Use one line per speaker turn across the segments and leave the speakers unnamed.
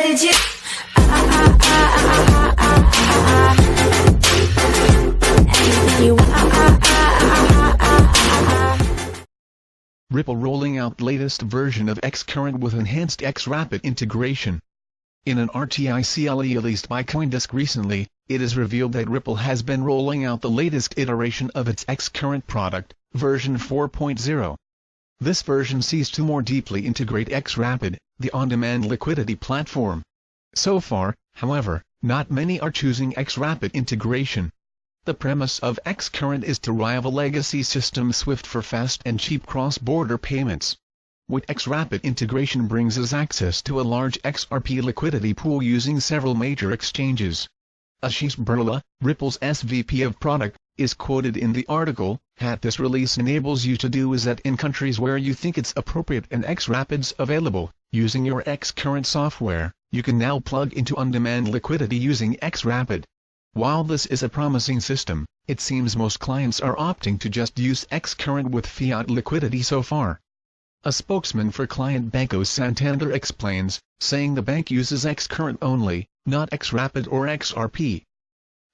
did you? Anything you want.
Ripple rolling out latest version of xCurrent with enhanced xRapid integration. In an article released by CoinDesk recently, it is revealed that Ripple has been rolling out the latest iteration of its xCurrent product, version 4.0. This version seeks to more deeply integrate xRapid, the on-demand liquidity platform. So far, however, not many are choosing xRapid integration. The premise of xCurrent is to rival legacy system SWIFT for fast and cheap cross-border payments. What xRapid integration brings is access to a large XRP liquidity pool using several major exchanges. Ashish Birla, Ripple's SVP of product, is quoted in the article, "What this release enables you to do is that in countries where you think it's appropriate and xRapid's available, using your xCurrent software, you can now plug into on-demand liquidity using xRapid." While this is a promising system, it seems most clients are opting to just use xCurrent with fiat liquidity so far. A spokesman for client Banco Santander explains, saying the bank uses xCurrent only, not xRapid or XRP.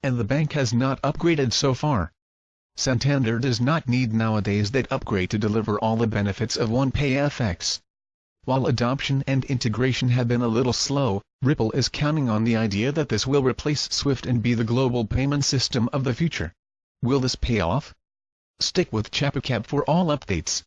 And the bank has not upgraded so far. Santander does not need nowadays that upgrade to deliver all the benefits of OnePayFX. While adoption and integration have been a little slow, Ripple is counting on the idea that this will replace SWIFT and be the global payment system of the future. Will this pay off? Stick with ChapaCap for all updates.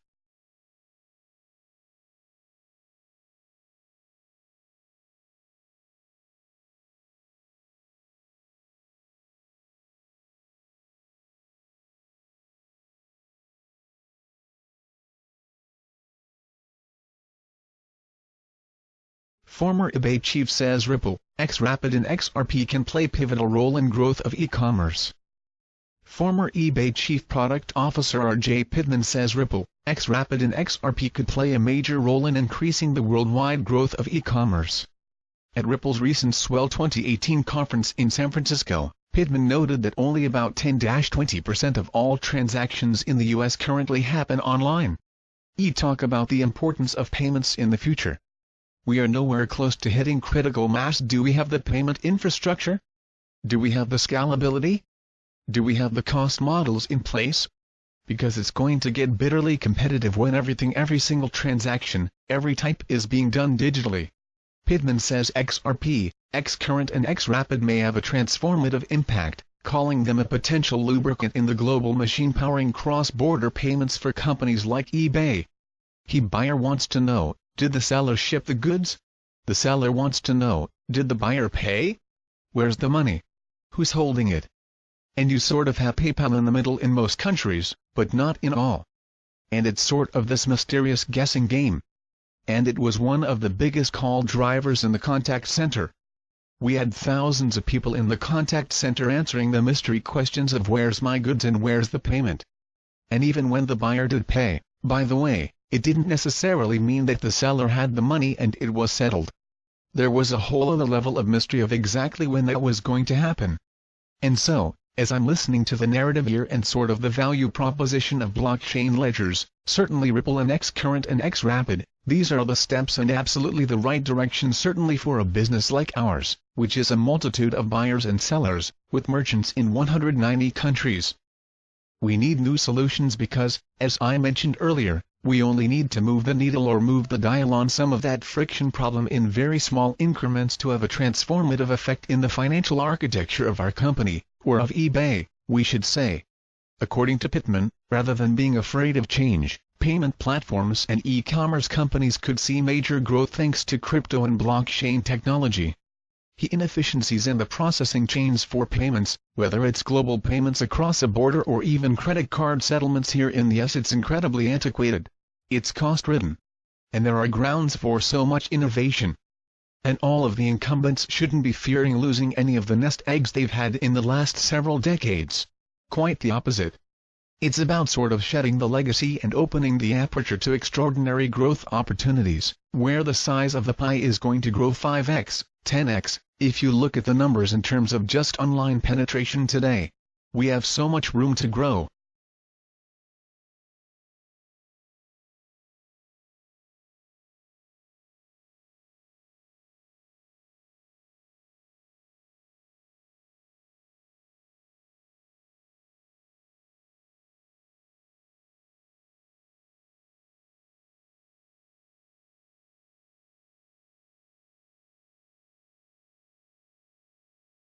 Former eBay chief says Ripple, xRapid and XRP can play pivotal role in growth of e-commerce. Former eBay chief product officer R.J. Pittman says Ripple, xRapid and XRP could play a major role in increasing the worldwide growth of e-commerce. At Ripple's recent Swell 2018 conference in San Francisco, Pittman noted that only about 10–20% of all transactions in the U.S. currently happen online. He talked about the importance of payments in the future. We are nowhere close to hitting critical mass. Do we have the payment infrastructure? Do we have the scalability? Do we have the cost models in place? Because it's going to get bitterly competitive when every single transaction, every type is being done digitally. Pittman says XRP, xCurrent and xRapid may have a transformative impact, calling them a potential lubricant in the global machine powering cross-border payments for companies like eBay. The buyer wants to know, did the seller ship the goods? The seller wants to know, did the buyer pay? Where's the money? Who's holding it? And you sort of have PayPal in the middle in most countries, but not in all. And it's sort of this mysterious guessing game. And it was one of the biggest call drivers in the contact center. We had thousands of people in the contact center answering the mystery questions of where's my goods and where's the payment. And even when the buyer did pay, by the way, it didn't necessarily mean that the seller had the money and it was settled. There was a whole other level of mystery of exactly when that was going to happen. And so, as I'm listening to the narrative here and sort of the value proposition of blockchain ledgers, certainly Ripple and xCurrent and xRapid, these are the steps and absolutely the right direction, certainly for a business like ours, which is a multitude of buyers and sellers, with merchants in 190 countries. We need new solutions because, as I mentioned earlier, we only need to move the needle or move the dial on some of that friction problem in very small increments to have a transformative effect in the financial architecture of our company, or of eBay, we should say. According to Pittman, rather than being afraid of change, payment platforms and e-commerce companies could see major growth thanks to crypto and blockchain technology. The inefficiencies in the processing chains for payments, whether it's global payments across a border or even credit card settlements here in the US, it's incredibly antiquated. It's cost-ridden. And there are grounds for so much innovation. And all of the incumbents shouldn't be fearing losing any of the nest eggs they've had in the last several decades. Quite the opposite. It's about sort of shedding the legacy and opening the aperture to extraordinary growth opportunities, where the size of the pie is going to grow 5x, 10x, if you look at the numbers in terms of just online penetration today. We have so much room to grow.